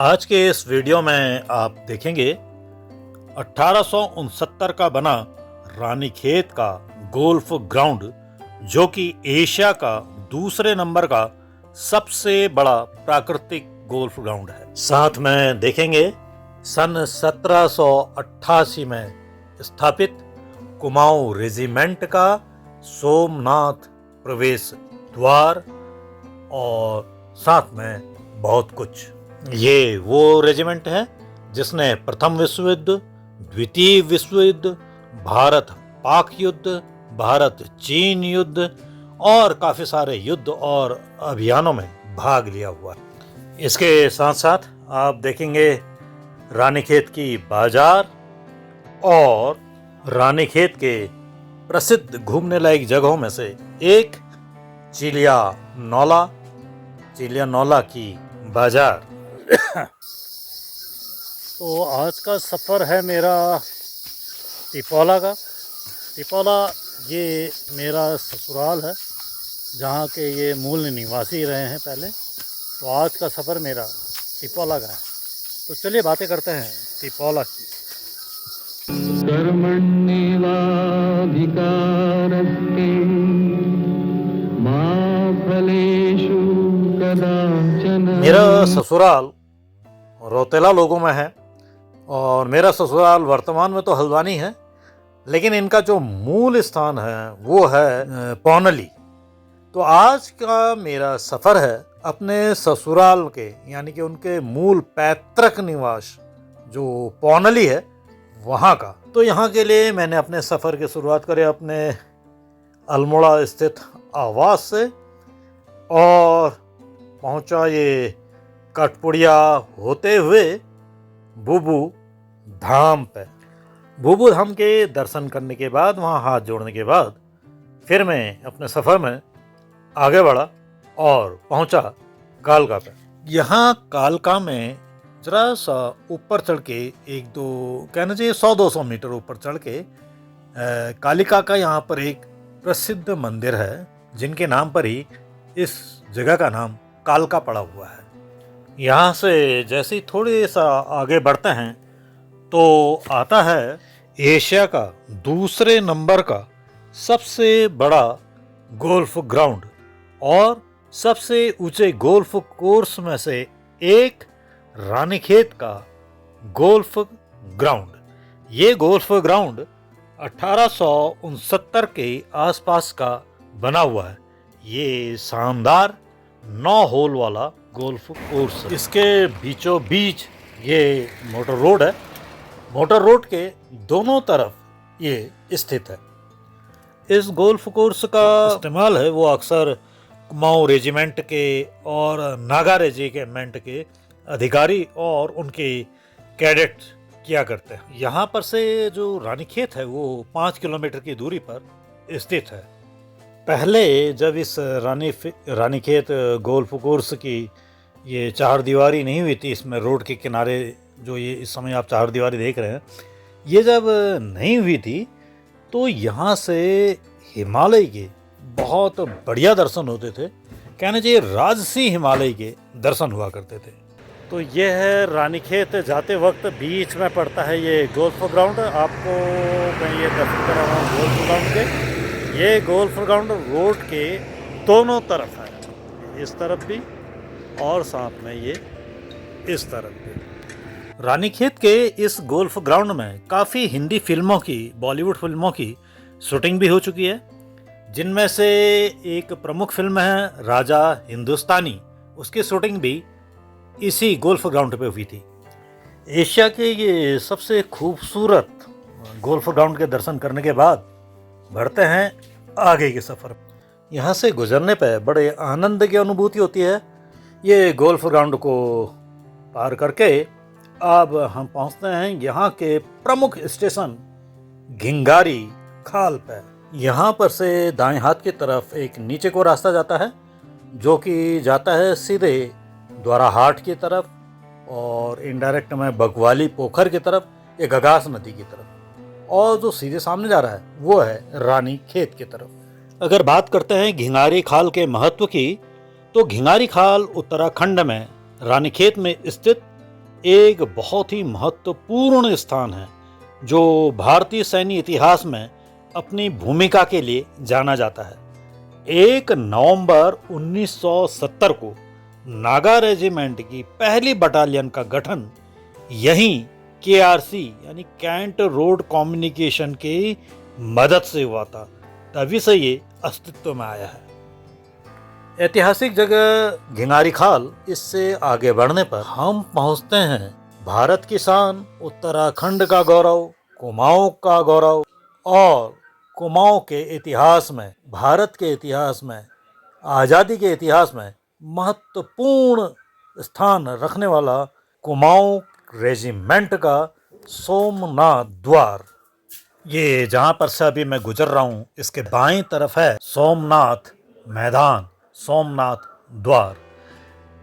आज के इस वीडियो में आप देखेंगे 1869 का बना रानीखेत का गोल्फ ग्राउंड, जो कि एशिया का दूसरे नंबर का सबसे बड़ा प्राकृतिक गोल्फ ग्राउंड है। साथ में देखेंगे सन 1788 में स्थापित कुमाऊं रेजिमेंट का सोमनाथ प्रवेश द्वार और साथ में बहुत कुछ। ये वो रेजिमेंट है जिसने प्रथम विश्व युद्ध, द्वितीय विश्व युद्ध, भारत पाक युद्ध, भारत चीन युद्ध और काफी सारे युद्ध और अभियानों में भाग लिया हुआ है। इसके साथ साथ आप देखेंगे रानीखेत की बाजार और रानीखेत के प्रसिद्ध घूमने लायक जगहों में से एक चिलिया नौला की बाजार। तो आज का सफ़र है मेरा तिपोला का। तिपोला ये मेरा ससुराल है, जहाँ के ये मूल निवासी रहे हैं पहले। तो आज का सफ़र मेरा तिपोला का है। तो चलिए बातें करते हैं तिपोला की। मेरा ससुराल रौतेला लोगों में है और मेरा ससुराल वर्तमान में तो हल्द्वानी है, लेकिन इनका जो मूल स्थान है वो है पौनली। तो आज का मेरा सफ़र है अपने ससुराल के, यानी कि उनके मूल पैतृक निवास जो पौनली है वहाँ का। तो यहाँ के लिए मैंने अपने सफ़र की शुरुआत करी अपने अल्मोड़ा स्थित आवास से और पहुँचा ये कटपुड़िया होते हुए बुबू धाम पे। बुबू धाम के दर्शन करने के बाद, वहाँ हाथ जोड़ने के बाद, फिर मैं अपने सफ़र में आगे बढ़ा और पहुँचा कालका पे। यहाँ कालका में जरा सा ऊपर चढ़ के एक दो कहना चाहिए 100-200 मीटर ऊपर चढ़ के कालिका का यहाँ पर एक प्रसिद्ध मंदिर है, जिनके नाम पर ही इस जगह का नाम कालका पड़ा हुआ है। यहाँ से जैसे ही थोड़े सा आगे बढ़ते हैं तो आता है एशिया का दूसरे नंबर का सबसे बड़ा गोल्फ ग्राउंड और सबसे ऊंचे गोल्फ कोर्स में से एक रानीखेत का गोल्फ ग्राउंड। ये गोल्फ ग्राउंड 1869 के आसपास का बना हुआ है। ये शानदार 9 होल वाला गोल्फ कोर्स। इसके बीचों बीच ये मोटर रोड है। मोटर रोड के दोनों तरफ ये स्थित है। इस गोल्फ कोर्स का इस्तेमाल है वो अक्सर कुमाऊं रेजिमेंट के और नागा रेजिमेंट के अधिकारी और उनके कैडेट किया करते हैं। यहाँ पर से जो रानीखेत है वो 5 किलोमीटर की दूरी पर स्थित है। पहले जब इस रानीखेत गोल्फ कोर्स की ये 4 दीवारी नहीं हुई थी, इसमें रोड के किनारे जो ये इस समय आप 4 दीवारी देख रहे हैं, ये जब नहीं हुई थी तो यहाँ से हिमालय के बहुत बढ़िया दर्शन होते थे। कहना चाहिए राजसी हिमालय के दर्शन हुआ करते थे। तो ये है रानीखेत। जाते वक्त बीच में पड़ता है ये गोल्फ ग्राउंड। आपको मैं ये दर्शन कर रहा हूँ गोल्फ ग्राउंड के। ये गोल्फ ग्राउंड रोड के दोनों तरफ है, इस तरफ भी और साथ में ये इस तरफ भी। रानीखेत के इस गोल्फ ग्राउंड में काफ़ी हिंदी फिल्मों की, बॉलीवुड फिल्मों की शूटिंग भी हो चुकी है, जिनमें से एक प्रमुख फिल्म है राजा हिंदुस्तानी। उसकी शूटिंग भी इसी गोल्फ ग्राउंड पे हुई थी। एशिया के ये सबसे खूबसूरत गोल्फ ग्राउंड के दर्शन करने के बाद बढ़ते हैं आगे के सफ़र। यहाँ से गुजरने पर बड़े आनंद की अनुभूति होती है। ये गोल्फ ग्राउंड को पार करके अब हम पहुँचते हैं यहाँ के प्रमुख स्टेशन घिंगारी खाल पर। यहाँ पर से दाएं हाथ की तरफ एक नीचे को रास्ता जाता है, जो कि जाता है सीधे द्वाराहाट की तरफ और इनडायरेक्ट में बगवाली पोखर की तरफ, या गगास नदी की तरफ। और जो सीधे सामने जा रहा है वो है रानीखेत की तरफ। अगर बात करते हैं घिंगारी खाल के महत्व की, तो घिंगारी खाल उत्तराखंड में रानीखेत में स्थित एक बहुत ही महत्वपूर्ण स्थान है जो भारतीय सैन्य इतिहास में अपनी भूमिका के लिए जाना जाता है। 1 नवंबर 1970 को नागा रेजिमेंट की पहली बटालियन का गठन यहीं केआरसी यानी कैंट रोड कम्युनिकेशन की मदद से हुआ था। तभी से ये अस्तित्व में आया है। ऐतिहासिक जगह घिंगारी खाल, इससे आगे बढ़ने पर हम पहुंचते हैं भारत की शान, उत्तराखंड का गौरव, कुमाऊं का गौरव और कुमाऊं के इतिहास में, भारत के इतिहास में, आज़ादी के इतिहास में महत्वपूर्ण स्थान रखने वाला कुमाऊं रेजिमेंट का सोमनाथ द्वार। ये जहाँ पर से अभी मैं गुजर रहा हूँ, इसके बाईं तरफ है सोमनाथ मैदान, सोमनाथ द्वार।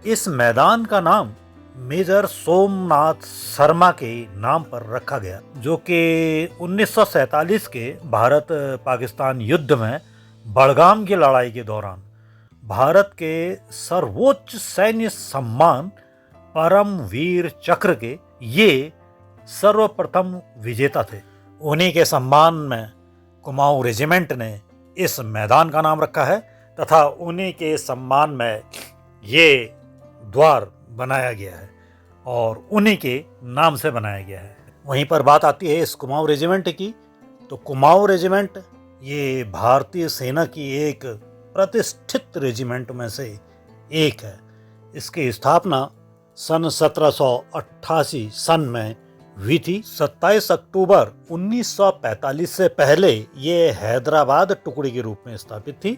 इस मैदान का नाम मेजर सोमनाथ शर्मा के नाम पर रखा गया, जो कि 1947 के भारत पाकिस्तान युद्ध में बड़गाम की लड़ाई के दौरान भारत के सर्वोच्च सैन्य सम्मान परम वीर चक्र के ये सर्वप्रथम विजेता थे। उन्हीं के सम्मान में कुमाऊं रेजिमेंट ने इस मैदान का नाम रखा है तथा उन्हीं के सम्मान में ये द्वार बनाया गया है और उन्हीं के नाम से बनाया गया है। वहीं पर बात आती है इस कुमाऊं रेजिमेंट की, तो कुमाऊं रेजिमेंट ये भारतीय सेना की एक प्रतिष्ठित रेजिमेंट में से एक है। इसकी स्थापना सन 1788 सन में हुई थी। 27 अक्टूबर 1945 से पहले ये हैदराबाद टुकड़ी के रूप में स्थापित थी।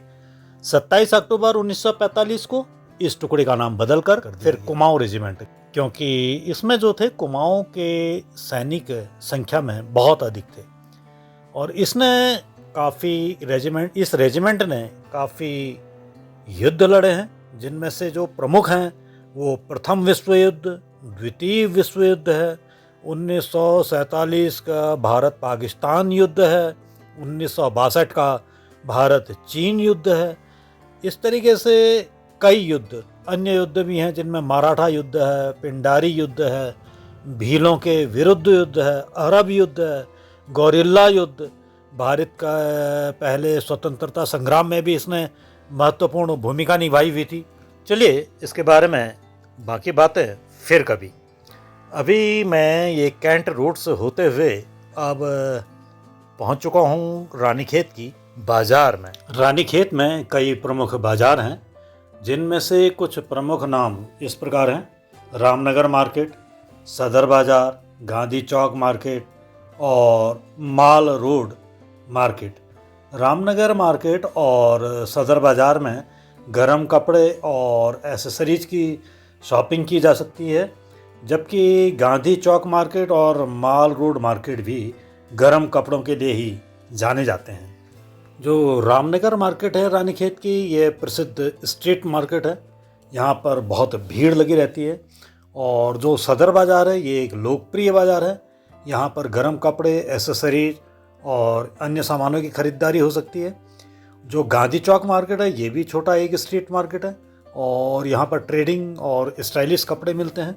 27 अक्टूबर 1945 को इस टुकड़ी का नाम बदलकर फिर कुमाऊं रेजिमेंट, क्योंकि इसमें जो थे कुमाऊं के सैनिक संख्या में बहुत अधिक थे और इस रेजिमेंट ने काफ़ी युद्ध लड़े हैं, जिनमें से जो प्रमुख हैं वो प्रथम विश्व युद्ध, द्वितीय विश्व युद्ध है, 1947 का भारत पाकिस्तान युद्ध है, 1962 का भारत चीन युद्ध है। इस तरीके से कई युद्ध, अन्य युद्ध भी हैं जिनमें मराठा युद्ध है, पिंडारी युद्ध है, भीलों के विरुद्ध युद्ध है, अरब युद्ध है, गौरिल्ला युद्ध, भारत का पहले स्वतंत्रता संग्राम में भी इसने महत्वपूर्ण भूमिका निभाई हुई थी। चलिए इसके बारे में बाकी बातें फिर कभी। अभी मैं ये कैंट रोड से होते हुए अब पहुंच चुका हूं रानीखेत की बाजार में। रानीखेत में कई प्रमुख बाजार हैं, जिनमें से कुछ प्रमुख नाम इस प्रकार हैं: रामनगर मार्केट, सदर बाजार, गांधी चौक मार्केट और माल रोड मार्केट। रामनगर मार्केट और सदर बाजार में गरम कपड़े और एसेसरीज की शॉपिंग की जा सकती है, जबकि गांधी चौक मार्केट और माल रोड मार्केट भी गरम कपड़ों के लिए ही जाने जाते हैं। जो रामनगर मार्केट है रानीखेत की, ये प्रसिद्ध स्ट्रीट मार्केट है, यहाँ पर बहुत भीड़ लगी रहती है। और जो सदर बाज़ार है ये एक लोकप्रिय बाज़ार है, यहाँ पर गरम कपड़े, एसेसरीज और अन्य सामानों की खरीदारी हो सकती है। जो गांधी चौक मार्केट है ये भी छोटा एक स्ट्रीट मार्केट है और यहाँ पर ट्रेडिंग और स्टाइलिश कपड़े मिलते हैं।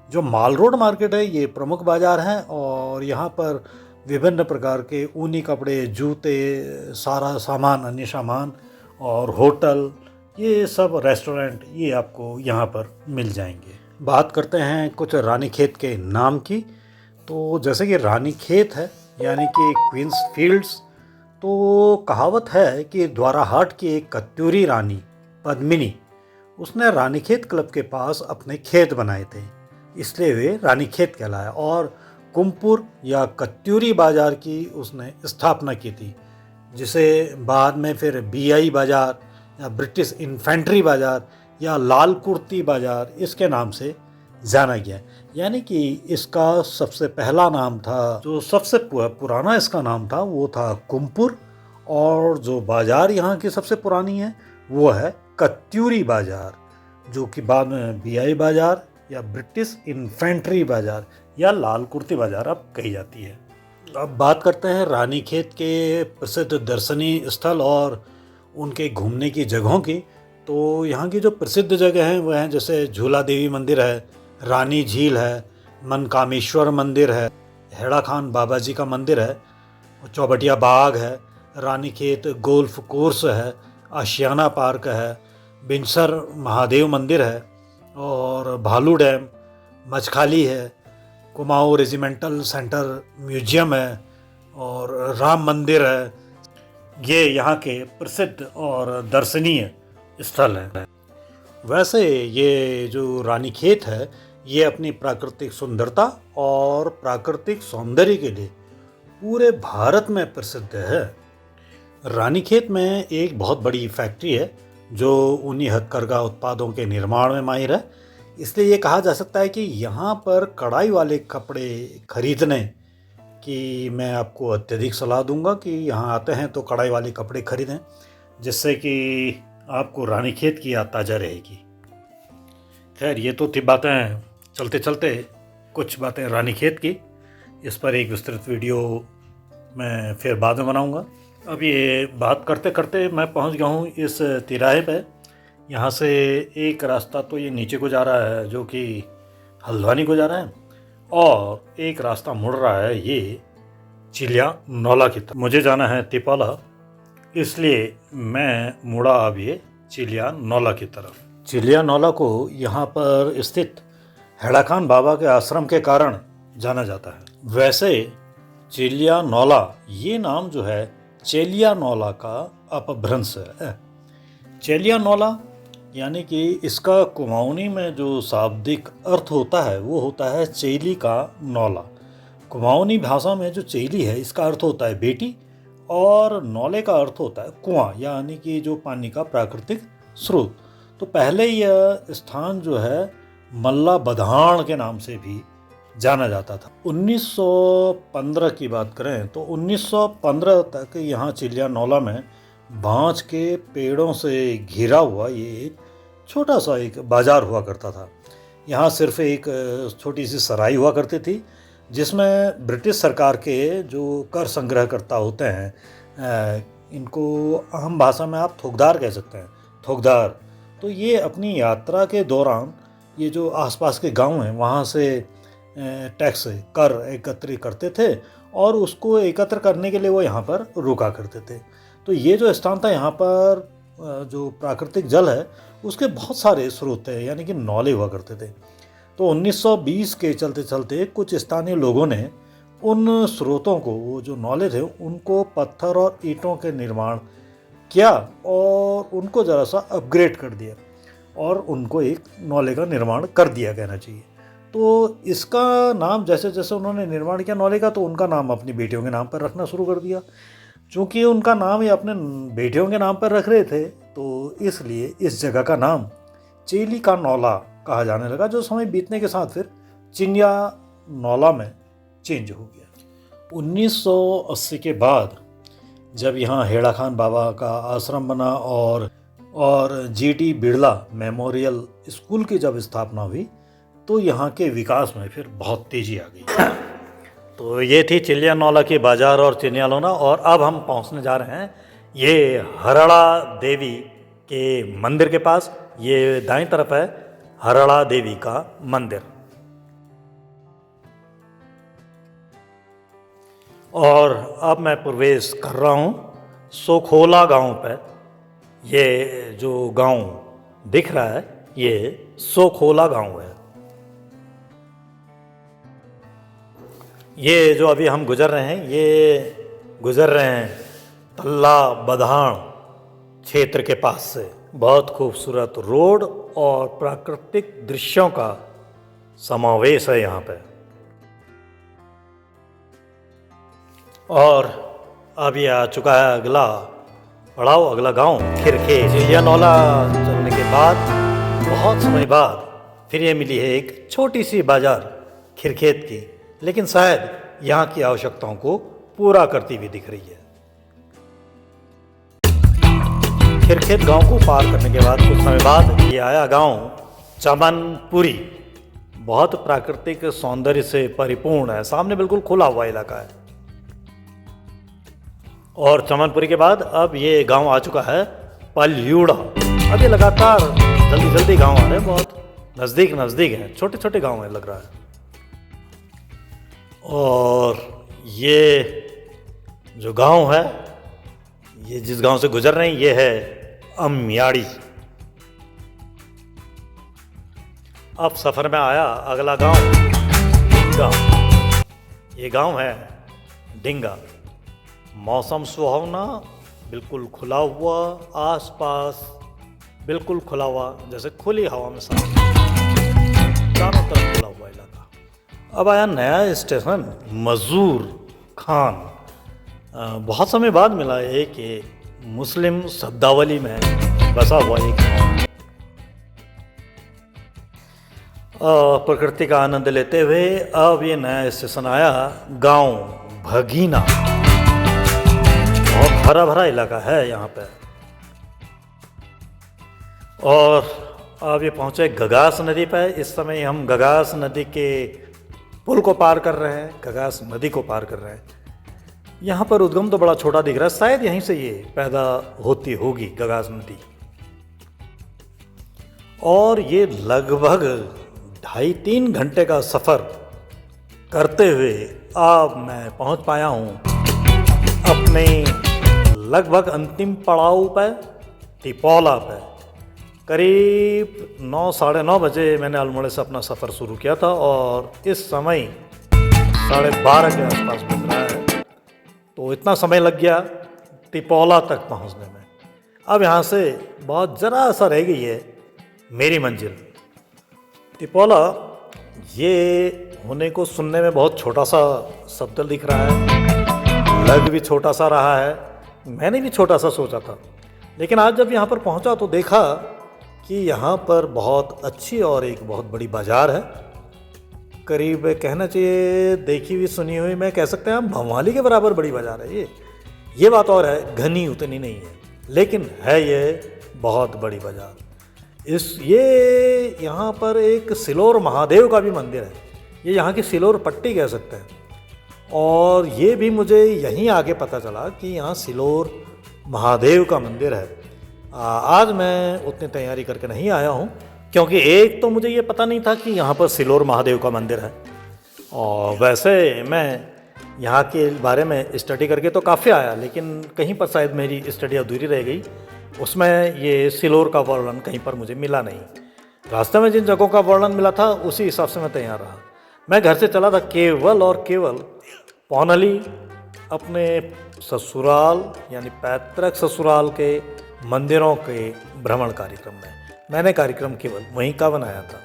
जो माल रोड मार्केट है ये प्रमुख बाज़ार है और यहाँ पर विभिन्न प्रकार के ऊनी कपड़े, जूते, सारा सामान, अन्य सामान और होटल, ये सब रेस्टोरेंट ये आपको यहाँ पर मिल जाएंगे। बात करते हैं कुछ रानीखेत के नाम की। तो जैसे कि रानीखेत है यानी कि क्वींस फील्ड्स, तो कहावत है कि द्वाराहाट की एक कत्यूरी रानी पद्मिनी, उसने रानीखेत क्लब के पास अपने खेत बनाए थे, इसलिए वे रानीखेत कहलाया। और कुमपुर या कत्यूरी बाज़ार की उसने स्थापना की थी, जिसे बाद में फिर बीआई बाज़ार या ब्रिटिश इन्फेंट्री बाज़ार या लाल कुर्ती बाज़ार इसके नाम से जाना गया। यानी कि इसका सबसे पहला नाम था, जो सबसे पुराना इसका नाम था वो था कुमपुर, और जो बाज़ार यहाँ की सबसे पुरानी है वो है कत्यूरी बाज़ार, जो कि बाद में बीआई बाज़ार या ब्रिटिश इन्फेंट्री बाज़ार या लाल कुर्ती बाज़ार अब कही जाती है। अब बात करते हैं रानीखेत के प्रसिद्ध दर्शनीय स्थल और उनके घूमने की जगहों की। तो यहाँ की जो प्रसिद्ध जगह हैं वह हैं जैसे झूला देवी मंदिर है, रानी झील है, मनकामेश्वर मंदिर है, हेड़ा खान बाबा जी का मंदिर है, चौबटिया बाग है, रानीखेत गोल्फ कोर्स है, आशियाना पार्क है, बिनसर महादेव मंदिर है और भालू डैम, मचखाली है, कुमाऊं रेजिमेंटल सेंटर म्यूजियम है और राम मंदिर है। ये यहाँ के प्रसिद्ध और दर्शनीय स्थल हैं। वैसे ये जो रानीखेत है ये अपनी प्राकृतिक सुंदरता और प्राकृतिक सौंदर्य के लिए पूरे भारत में प्रसिद्ध है। रानीखेत में एक बहुत बड़ी फैक्ट्री है जो ऊनी हथकरघा उत्पादों के निर्माण में माहिर है। इसलिए ये कहा जा सकता है कि यहाँ पर कढ़ाई वाले कपड़े खरीदने की मैं आपको अत्यधिक सलाह दूंगा कि यहाँ आते हैं तो कढ़ाई वाले कपड़े खरीदें, जिससे कि आपको रानीखेत की याद ताज़ा रहेगी। खैर, ये तो थी बातें, चलते चलते कुछ बातें रानीखेत की। इस पर एक विस्तृत वीडियो मैं फिर बाद में बनाऊंगा। अब ये बात करते करते मैं पहुंच गया हूँ इस तिराहे पे। यहाँ से एक रास्ता तो ये नीचे को जा रहा है जो कि हल्द्वानी को जा रहा है, और एक रास्ता मुड़ रहा है ये चिलिया नौला की तरफ। मुझे जाना है तिपाला, इसलिए मैं मुड़ा अब ये चिलिया नौला की तरफ। चिलिया नौला को यहाँ पर स्थित हेड़ा खान बाबा के आश्रम के कारण जाना जाता है। वैसे चिलिया नौला ये नाम जो है चेलिया नौला का अपभ्रंश है। चेलिया नौला यानी कि इसका कुमाऊनी में जो शाब्दिक अर्थ होता है वो होता है चेली का नौला। कुमाऊनी भाषा में जो चेली है इसका अर्थ होता है बेटी, और नौले का अर्थ होता है कुआं, यानी कि जो पानी का प्राकृतिक स्रोत। तो पहले यह स्थान जो है मल्ला बधान के नाम से भी जाना जाता था। 1915 की बात करें तो 1915 तक यहाँ चिलिया नौला में बांस के पेड़ों से घिरा हुआ ये छोटा सा एक बाजार हुआ करता था। यहाँ सिर्फ एक छोटी सी सराय हुआ करती थी, जिसमें ब्रिटिश सरकार के जो कर संग्रहकर्ता होते हैं, इनको आम भाषा में आप थोकदार कह सकते हैं, थोकदार। तो ये अपनी यात्रा के दौरान ये जो आसपास के गांव हैं वहाँ से टैक्स कर एकत्रित करते थे, और उसको एकत्र करने के लिए वो यहाँ पर रुका करते थे। तो ये जो स्थान था, यहाँ पर जो प्राकृतिक जल है उसके बहुत सारे स्रोत थे, यानी कि नौले हुआ करते थे। तो 1920 के चलते चलते कुछ स्थानीय लोगों ने उन स्रोतों को, वो जो नौले थे, उनको पत्थर और ईंटों के निर्माण किया और उनको ज़रा सा अपग्रेड कर दिया और उनको एक नौले का निर्माण कर दिया कहना चाहिए। तो इसका नाम जैसे जैसे उन्होंने निर्माण किया नौले का, तो उनका नाम अपनी बेटियों के नाम पर रखना शुरू कर दिया। चूँकि उनका नाम ये अपने बेटियों के नाम पर रख रहे थे, तो इसलिए इस जगह का नाम चेली का नौला कहा जाने लगा, जो समय बीतने के साथ फिर चिलिया नौला में चेंज हो गया। 1980 के बाद जब यहाँ हेड़ा खान बाबा का आश्रम बना और जीटी बिड़ला मेमोरियल स्कूल की जब स्थापना हुई, तो यहाँ के विकास में फिर बहुत तेज़ी आ गई। तो ये थी चिलिया नौला की बाजार और चिलिया नौला, और अब हम पहुँचने जा रहे हैं ये हरड़ा देवी के मंदिर के पास। ये दाईं तरफ है हरड़ा देवी का मंदिर। और अब मैं प्रवेश कर रहा हूँ सोखोला गांव पे। ये जो गांव दिख रहा है ये सोखोला गांव है। ये जो अभी हम गुजर रहे हैं, ये गुजर रहे हैं तल्ला बधान क्षेत्र के पास से। बहुत खूबसूरत रोड और प्राकृतिक दृश्यों का समावेश है यहाँ पे। और अब ये आ चुका है अगला पड़ाव, अगला गांव खिरखेत। चिलिया नौला चलने के बाद बहुत समय बाद फिर ये मिली है एक छोटी सी बाजार खिरखेत की, लेकिन शायद यहाँ की आवश्यकताओं को पूरा करती हुई दिख रही है। खिरखेत गांव को पार करने के बाद कुछ समय बाद ये आया गांव चमनपुरी। बहुत प्राकृतिक सौंदर्य से परिपूर्ण है, सामने बिल्कुल खुला हुआ इलाका है। और चमनपुरी के बाद अब ये गांव आ चुका है पलयूड़ा। अब ये लगातार जल्दी जल्दी गांव आ रहे हैं, बहुत नज़दीक नज़दीक हैं, छोटे छोटे गांव हैं लग रहा है। और ये जो गांव है, ये जिस गांव से गुजर रहे हैं, ये है अमयाड़ी। अब सफ़र में आया अगला गांव डिंगा। ये गांव है डिंगा। मौसम सुहावना, बिल्कुल खुला हुआ, आसपास बिल्कुल खुला हुआ, जैसे खुली हवा में सांस, चारों तरफ खुला हुआ इलाका। अब आया नया स्टेशन मजूर खान। बहुत समय बाद मिला एक मुस्लिम शब्दावली में बसा हुआ एक गाँव। प्रकृति का आनंद लेते हुए अब ये नया स्टेशन आया गांव भगीना। बहुत हरा भरा इलाका है यहाँ पे। और अब ये पहुँचे गगास नदी पर। इस समय हम गगास नदी के पुल को पार कर रहे हैं, गगास नदी को पार कर रहे हैं। यहाँ पर उद्गम तो बड़ा छोटा दिख रहा है, शायद यहीं से ये पैदा होती होगी गगास नदी। और ये लगभग 2.5-3 घंटे का सफ़र करते हुए अब मैं पहुँच पाया हूँ अपने लगभग अंतिम पड़ाव पर, टिपोला पर। करीब 9-9:30 बजे मैंने अल्मोड़े से अपना सफ़र शुरू किया था और इस समय 12:30 के आसपास बज रहा है। तो इतना समय लग गया टिपोला तक पहुंचने में। अब यहाँ से बहुत ज़रा सा रह गई है मेरी मंजिल। टिपोला ये होने को सुनने में बहुत छोटा सा शब्द दिख रहा है, लग भी छोटा सा रहा है। मैंने भी छोटा सा सोचा था, लेकिन आज जब यहाँ पर पहुँचा तो देखा कि यहाँ पर बहुत अच्छी और एक बहुत बड़ी बाज़ार है। करीब कहना चाहिए देखी हुई सुनी हुई मैं कह सकते हैं हम भवाली के बराबर बड़ी बाज़ार है ये बात और है, घनी उतनी नहीं है, लेकिन है ये बहुत बड़ी बाज़ार। ये यहाँ पर एक सिलोर महादेव का भी मंदिर है। ये यहाँ की सिलोर पट्टी कह सकते हैं। और ये भी मुझे यहीं आके पता चला कि यहाँ सिलोर महादेव का मंदिर है। आज मैं उतनी तैयारी करके नहीं आया हूँ, क्योंकि एक तो मुझे ये पता नहीं था कि यहाँ पर सिलोर महादेव का मंदिर है, और वैसे मैं यहाँ के बारे में स्टडी करके तो काफ़ी आया, लेकिन कहीं पर शायद मेरी स्टडी अधूरी रह गई। उसमें ये सिलोर का वर्णन कहीं पर मुझे मिला नहीं। रास्ते में जिन जगहों का वर्णन मिला था उसी हिसाब से मैं तैयार रहा। मैं घर से चला था केवल और केवल पौनली, अपने ससुराल यानी पैतृक ससुराल के मंदिरों के भ्रमण कार्यक्रम में। मैंने कार्यक्रम केवल वहीं का बनाया था।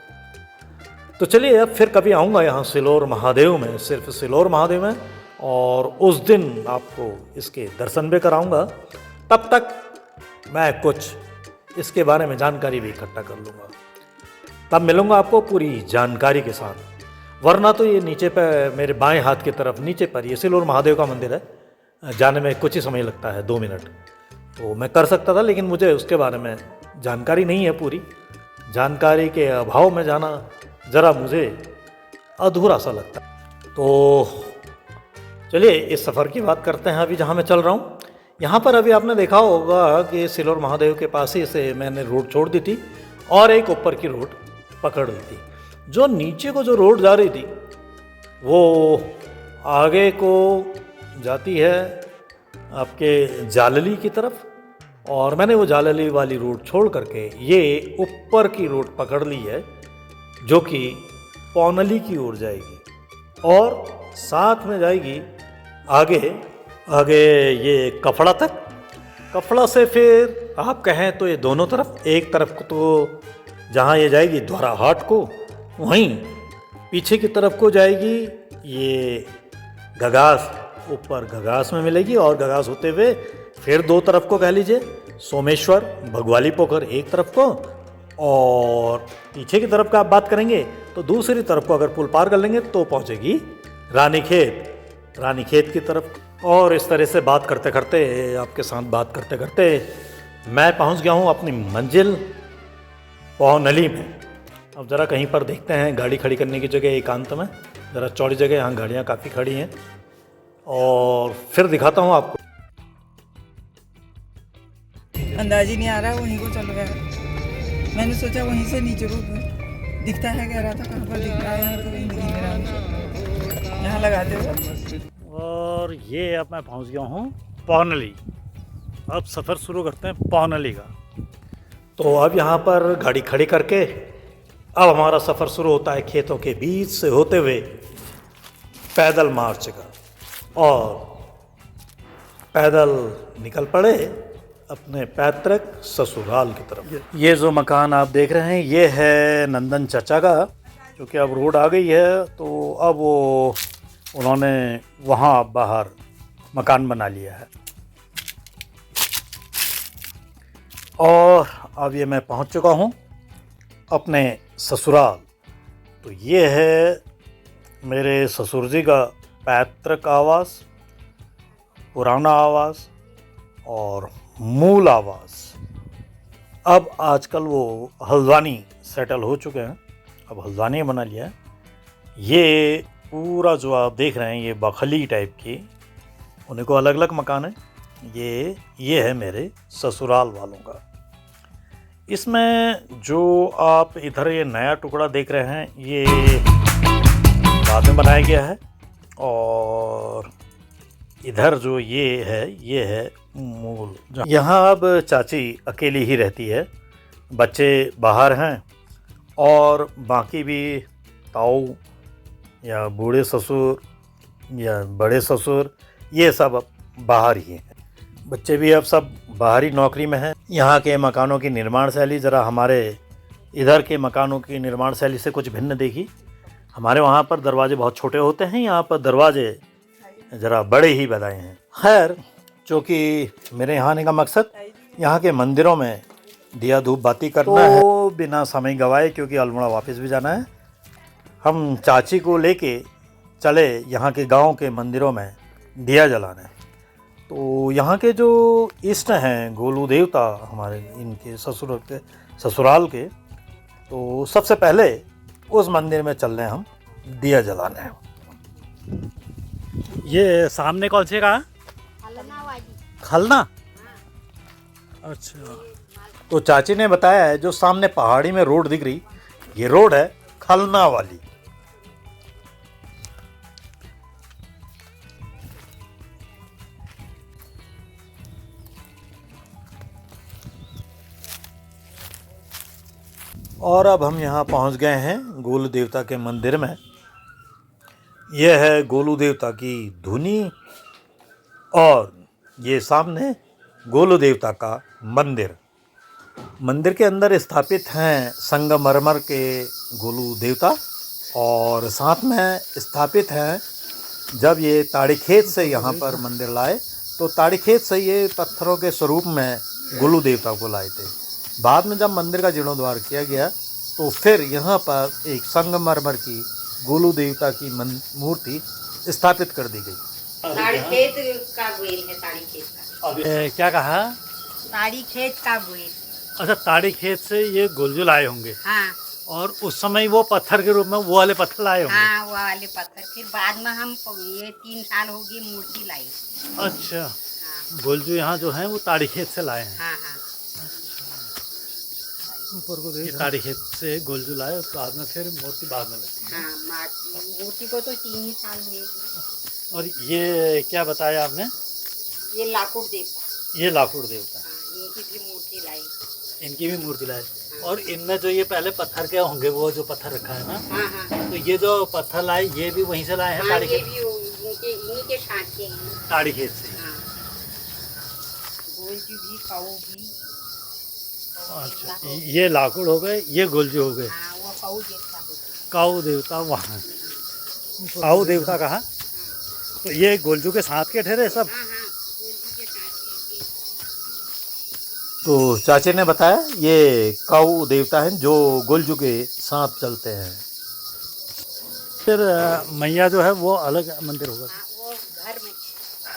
तो चलिए अब फिर कभी आऊँगा यहाँ सिलोर महादेव में, सिर्फ सिलोर महादेव में, और उस दिन आपको इसके दर्शन भी कराऊँगा। तब तक मैं कुछ इसके बारे में जानकारी भी इकट्ठा कर लूँगा, तब मिलूँगा आपको पूरी जानकारी के साथ। वरना तो ये नीचे पर मेरे बाएं हाथ की तरफ नीचे पर ये सिलोर महादेव का मंदिर है। जाने में कुछ ही समय लगता है, 2 मिनट। तो मैं कर सकता था, लेकिन मुझे उसके बारे में जानकारी नहीं है पूरी। जानकारी के अभाव में जाना ज़रा मुझे अधूरा सा लगता है। तो चलिए इस सफ़र की बात करते हैं। अभी जहाँ मैं चल रहा हूँ, यहाँ पर अभी आपने देखा होगा कि सिलोर महादेव के पास ही से मैंने रोड छोड़ दी थी और एक ऊपर की रोड पकड़ ली थी। जो नीचे को जो रोड जा रही थी वो आगे को जाती है आपके जालली की तरफ, और मैंने वो जालली वाली रोड छोड़ करके ये ऊपर की रोड पकड़ ली है, जो कि पौनली की ओर जाएगी और साथ में जाएगी आगे ये कपड़ा तक। कपड़ा से फिर आप कहें तो ये दोनों तरफ, एक तरफ को तो जहाँ ये जाएगी द्वारा हाट को, वहीं पीछे की तरफ को जाएगी ये गगास, ऊपर गगास में मिलेगी, और गगास होते हुए फिर 2 तरफ को कह लीजिए सोमेश्वर, भगवाली पोखर एक तरफ को, और पीछे की तरफ का आप बात करेंगे तो दूसरी तरफ को अगर पुल पार कर लेंगे तो पहुंचेगी रानीखेत की तरफ। और इस तरह से बात करते करते, आपके साथ बात करते करते मैं पहुंच गया हूं अपनी मंजिल पौनली में। अब ज़रा कहीं पर देखते हैं गाड़ी खड़ी करने की जगह एकांत में, ज़रा चौड़ी जगह, यहाँ गाड़ियाँ काफ़ी खड़ी हैं, और फिर दिखाता हूँ आपको। अंदाज ही नहीं आ रहा, वहीं को चल रहा है। मैंने सोचा वहीं से नीचे को दिखता है, कह रहा था कहाँ पर दिख रहा है, यहाँ तो कहीं दिख नहीं रहा। यहाँ यहाँ लगा दो। और ये अब मैं पहुंच गया हूँ पौनली। अब सफ़र शुरू करते हैं पौनली का। तो अब यहाँ पर गाड़ी खड़ी करके अब हमारा सफ़र शुरू होता है खेतों के बीच से होते हुए पैदल मार्च का। और पैदल निकल पड़े अपने पैतृक ससुराल की तरफ। ये जो मकान आप देख रहे हैं ये है नंदन चाचा का, क्योंकि अब रोड आ गई है तो अब वो उन्होंने वहाँ बाहर मकान बना लिया है। और अब ये मैं पहुँच चुका हूँ अपने ससुराल। तो ये है मेरे ससुर जी का पैतृक आवास, पुराना आवास और मूल आवास। अब आजकल वो हल्द्वानी सेटल हो चुके हैं, अब हल्द्वानी बना लिया है। ये पूरा जो आप देख रहे हैं ये बखली टाइप की, उन्हीं को अलग अलग मकान है। ये है मेरे ससुराल वालों का। इसमें जो आप इधर ये नया टुकड़ा देख रहे हैं ये बाद में बनाया गया है। और इधर जो ये है मूल। यहाँ अब चाची अकेली ही रहती है, बच्चे बाहर हैं और बाकी भी ताऊ या बूढ़े ससुर या बड़े ससुर ये सब अब बाहर ही हैं। बच्चे भी अब सब बाहरी नौकरी में हैं। यहाँ के मकानों की निर्माण शैली ज़रा हमारे इधर के मकानों की निर्माण शैली से कुछ भिन्न देखी। हमारे वहाँ पर दरवाजे बहुत छोटे होते हैं, यहाँ पर दरवाजे ज़रा बड़े ही बनाए हैं। खैर, चूँकि मेरे यहाँ आने का मकसद यहाँ के मंदिरों में दिया धूप बाती करना है, तो बिना समय गवाए क्योंकि अल्मोड़ा वापस भी जाना है, हम चाची को लेके चले यहाँ के गांव के मंदिरों में दिया जलाने। तो यहाँ के जो इष्ट हैं गोलू देवता हमारे इनके ससुराल के, तो सबसे पहले उस मंदिर में चल रहे हैं हम दिया जलाने। ये सामने कौन से का खलना? अच्छा, तो चाची ने बताया है जो सामने पहाड़ी में रोड दिख रही ये रोड है खलना वाली। और अब हम यहाँ पहुँच गए हैं गोलू देवता के मंदिर में। यह है गोलू देवता की धुनी और ये सामने गोलू देवता का मंदिर। मंदिर के अंदर स्थापित हैं संगमरमर के गोलू देवता और साथ में स्थापित हैं, जब ये ताड़ीखेत से यहाँ पर मंदिर लाए तो ताड़ीखेत से ये पत्थरों के स्वरूप में गोलू देवता को लाए थे। बाद में जब मंदिर का जीर्णोद्धार किया गया तो फिर यहाँ पर एक संगमरमर की गोलू देवता की मूर्ति स्थापित कर दी गई। ताड़ीखेत का गोयल है, ताड़ीखेत का। अब क्या कहा? ताड़ीखेत का गोयल। अच्छा, ताड़ीखेत से ये गोलजू लाए होंगे। हाँ। और उस समय वो पत्थर के रूप में वो वाले पत्थर लाए होंगे। हाँ, वो वाले पत्थर। फिर बाद में हम ये 3 साल हो गई मूर्ति लाई। अच्छा। हाँ। गोलजू यहाँ जो है वो ताड़ीखेत से लाए हैं। हाँ हाँ। ऊपर को देखिए, ताड़ीखेत से गोलजू लाए, बाद में फिर मूर्ति बाद में लगी। हाँ, मूर्ति को तो 3 ही साल हुए। और ये क्या बताया आपने? ये लाकुड़ देवता। ये लाकुड़ देवता। हाँ, इनकी भी मूर्ति लाई। इनकी भी मूर्ति लाए। और इनमें जो ये पहले पत्थर के होंगे वो जो पत्थर रखा है ना, हाँ हाँ, तो ये जो पत्थर लाए ये भी वहीं से लाए हैं? हाँ, ये ताड़ीखेत? भी इन्हीं के साथ के हैं। ताड़ीखेत से। हाँ, गोलजू भी, काऊ भी। अच्छा, ये लाकुड़ हो गए, ये गोलजू हो गए। हाँ, वो काऊ देवता होता है। काऊ देवता वहाँ, काऊ देवता कहा। तो ये गोलजू के साथ के ठहरे सब। हाँ हाँ, गोलजू के साथ के। तो चाचे ने बताया ये काऊ देवता हैं जो गोलजू के साथ चलते हैं। फिर मैया जो है वो अलग मंदिर होगा। हाँ, वो घर में।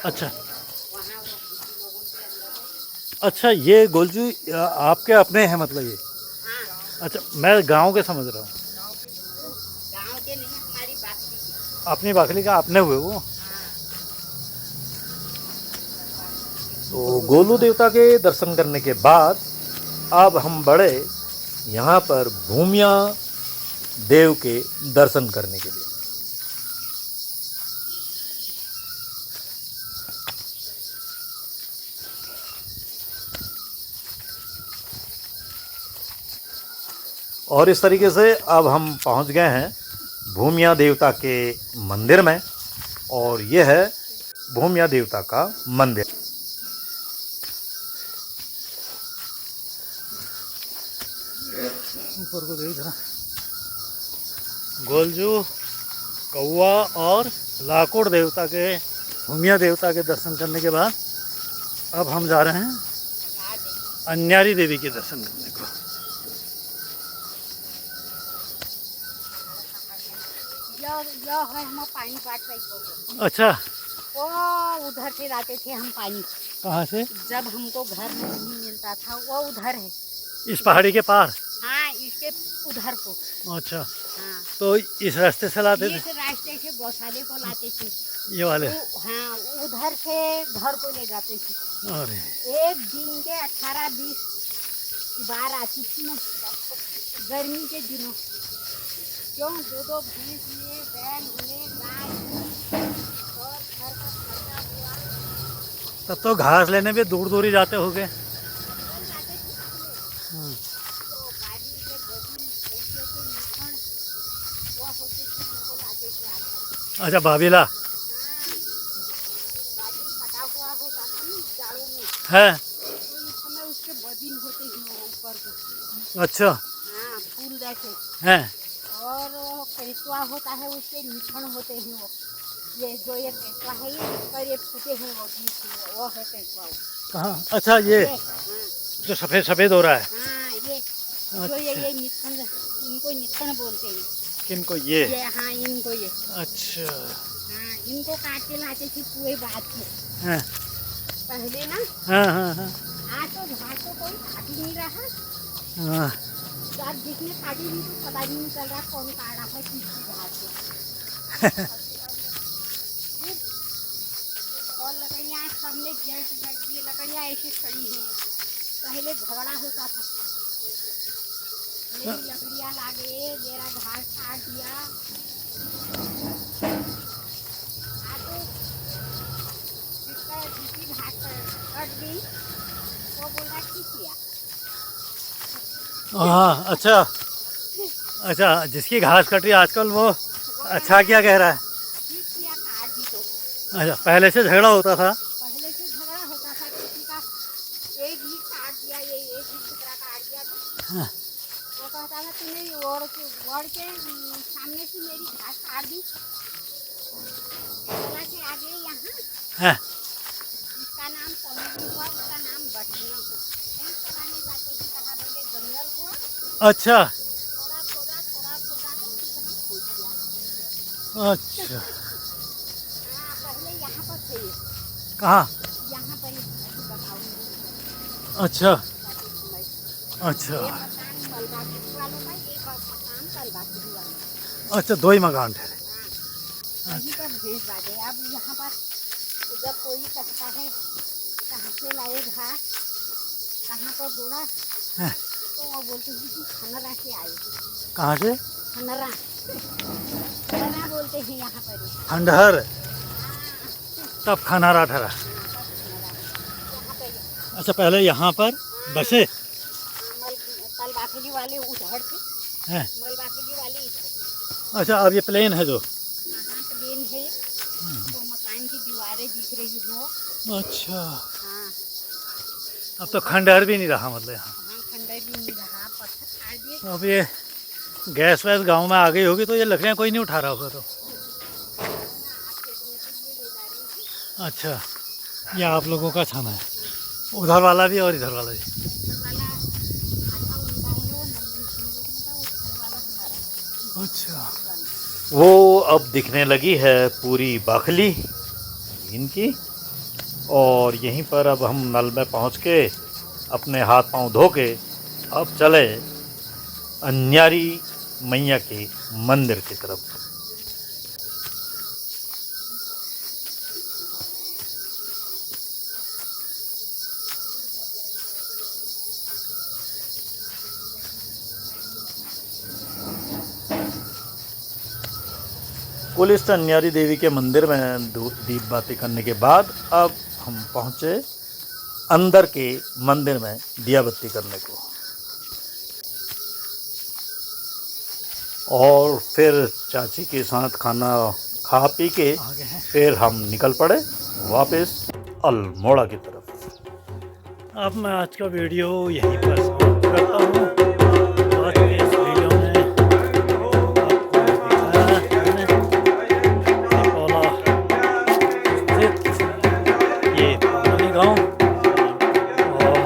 अच्छा वहाँ वो लोगों के अंदर। अच्छा, ये गोलजू आपके अपने हैं मतलब ये? हाँ, अच्छा, मैं गांव के समझ रहा हूँ। गाँव के नहीं, हमारी बाकरी के। अपनी बाखली का अपने हुए वो। हाँ। तो गोलू देवता के दर्शन करने के बाद अब हम बढ़े यहाँ पर भूमिया देव के दर्शन करने के लिए। और इस तरीके से अब हम पहुंच गए हैं भूमिया देवता के मंदिर में, और यह है भूमिया देवता का मंदिर। ऊपर को देख रहा, गोलजू, कौआ और लाकुड़ देवता के, भूमिया देवता के दर्शन करने के बाद अब हम जा रहे हैं अन्यारी देवी के दर्शन करने को। यो है हम पानी बाट रही। अच्छा, वो उधर से लाते थे हम पानी। कहाँ से? जब हमको घर में नहीं मिलता था, वो उधर है, इस पहाड़ी के पार? हाँ, इसके उधर को। अच्छा, हाँ, तो इस रास्ते से लाते थे? इस रास्ते से गौशाले को लाते थे। ये वाले? हाँ, उधर से घर को ले जाते थे। अरे, एक दिन के 18-20 बार आती थी ना, गर्मी के दिनों। क्यों? 2-2 भैंस हुए, बैल हुए, गाय हुए, और घर का खर्चा हुआ। तब तो घास लेने भी दूर दूर ही जाते होगे। जंगल जाते थे खुले। तो गाड़ी के बदन, भैंसों के निखण, वो होते थे, उनको लाते थे आकर। अच्छा, बाबीला हाँ, गाड़ी फटा हुआ होता था ना जाड़ों में, है? तो इस समय उसके बदन होते हैं वो ऊपर को। अच्छा, हाँ, फूल जैसे। है? और पेटवा होता है, उसके निखण होते हैं वो। ये जो ये पेटवा है, ये पर ये फूटे हैं वो बीच में, वो है पेटवा। कहाँ? अच्छा, ये हाँ, जो सफ़ेद सफ़ेद हो रहा है। हाँ, ये जो ये निखण, इनको निखण बोलते हैं। किनको? ये? हाँ, इनको ये। अच्छा, हाँ, इनको काट के लाते थे पूरे बात में है? पहले ना। हाँ हाँ हाँ आज तो घास तो कोई काट ही नहीं रहा। हाँ। आज जिसने काटी नहीं तो पता नहीं चल रहा कौन काटा है किसकी घास को। और लकड़ियाँ सबने गेट रखी है, लकड़ियाँ ऐसे खड़ी हैं। पहले झगड़ा होता था, मेरी लकड़ियाँ लागे, मेरा घास काट दिया। आज तो जिसकी घास कट गई वो बोला ठीक किया। हाँ, अच्छा अच्छा, जिसकी घास कट रही है आजकल वो अच्छा क्या कह रहा है? ठीक किया, काट दी तो। अच्छा, पहले से झगड़ा होता था? पहले से झगड़ा होता था, किसी का एक ही काट दिया, ये एक ही दूसरा काट दिया तो हाँ। वो कहता था तूने वड़ के सामने से मेरी घास काट दी। चला के आगे यहाँ है? जिसका नाम पहुँच हुआ उसका नाम बटना हुआ। कहीं चलाने जाते थे, कहा बोले जंगल हुआ, अच्छा थोड़ा खोदा तो इतना खोद दिया। अच्छा, हाँ, पहले यहाँ पर थे ये। कहाँ? यहाँ पर ये बताऊँगी। अच्छा ये अच्छा मकान मलबाकी वालों का, ये मकान कलबाकी वाला। अच्छा, दो ही मकान ठहरे? हाँ, यही पर भेज बाटे। अब यहाँ पर जब कोई कहता है कहाँ से लाए घास, कहाँ पर गोड़ा, है? तो वो बोलते हैं कि खनरा से आए। कहाँ से? खनरा, खनरा बोलते हैं यहाँ पर। खंडहर? हाँ, तब खनारा ठहरा? यहाँ पर अच्छा, पहले यहाँ पर बसे? मलबाखली वाले उधर थे, हैं? मलबाखली वाले इधर। अच्छा, अब ये प्लेन है जो? हाँ, प्लेन है, तो मकान की दीवारें दिख रही हो। अच्छा, हाँ अब तो खंडहर भी नहीं रहा मतलब यहाँ? हाँ, खंडर भी नहीं रहा, पत्थर काट दिए। तो अब ये गैस वैस गांव में आ गई होगी तो ये लकड़ियाँ कोई नहीं उठा रहा होगा तो? अच्छा, ये आप लोगों का छाना है, उधर वाला भी और इधर वाला भी? वाला आधा उनका है, वो नंदन सिंह लोगों का, उधर वाला हमारा। अच्छा, वो अब दिखने लगी है पूरी बाखली इनकी, और यहीं पर अब हम नल में पहुंच के अपने हाथ पांव धो के अब चले अन्यारी मैया के मंदिर की तरफ। कुल इस अन्यारी देवी के मंदिर में दीप बाती करने के बाद अब हम पहुँचे अंदर के मंदिर में दिया बत्ती करने को। और फिर चाची के साथ खाना खा पी के फिर हम निकल पड़े वापस अल्मोड़ा की तरफ। अब मैं आज का वीडियो यहीं पर समाप्त करता हूँ। आज के इस वीडियो में आपको दिखाया मैंने तिकोला स्थित ये पुरानी गांव और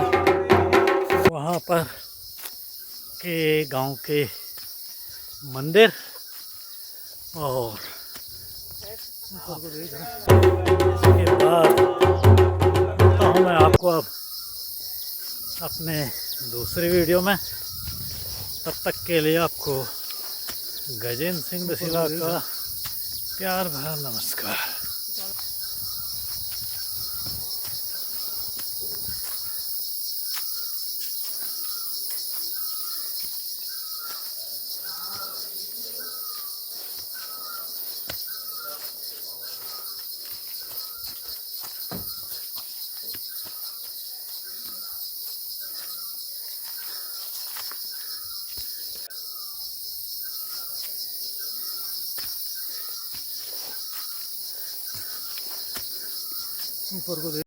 वहाँ पर के गांव के मंदिर और इसके बाद मिलता हूँ मैं आपको अब अपने दूसरे वीडियो में। तब तक के लिए आपको गजेंद्र सिंह दसीला का प्यार भरा नमस्कार। ऊपर को